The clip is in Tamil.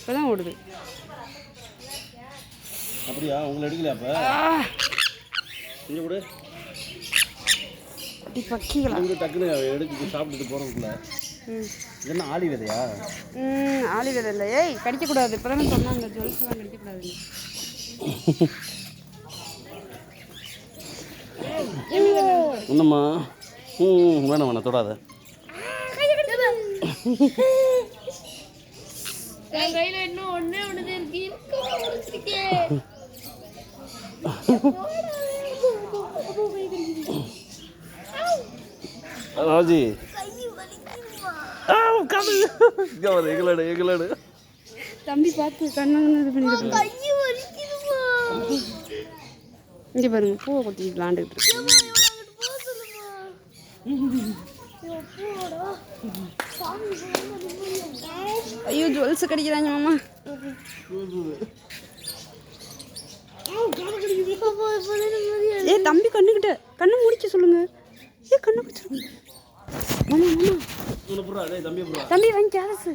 இப்போதான் ஓடுது. அப்படியா? உங்களை எடுக்கலையா அப்போ? இங்கே கூட பக்கிகளா டக்குன்னு எடுத்து சாப்பிட்டுட்டு போகிறதுக்குள்ள என்ன ஆளி விதையா? ஆளி விதை இல்லை. ஏய் கடிக்கக்கூடாது. இப்போ தானே சொன்னாங்க ஜுவல்ஸ்லாம் கடிக்கக்கூடாது. என்னம்மா? வேணாம் வேணாம் தொடாத. கையில இன்னும் ஒண்ணே ஒண்ணுதான் இருக்கு. ராஜி எங்களோட தம்பி பார்த்து கண்ணு இது பண்ணிட்டு இங்கே பாருங்க பூவை கொத்தி விளாண்டுக்கிட்டு இருக்கு. ஐயோ ஜுவல்ஸ் கடிக்கிறாங்க மாமா. ஏ தம்பி கண்ணுக்கிட்ட கண்ணை முடிக்க சொல்லுங்க. ஏ கண்ணை குடிச்சிருங்க மாமா. மாமா தம்பி தம்பி வாங்கி கேலசு.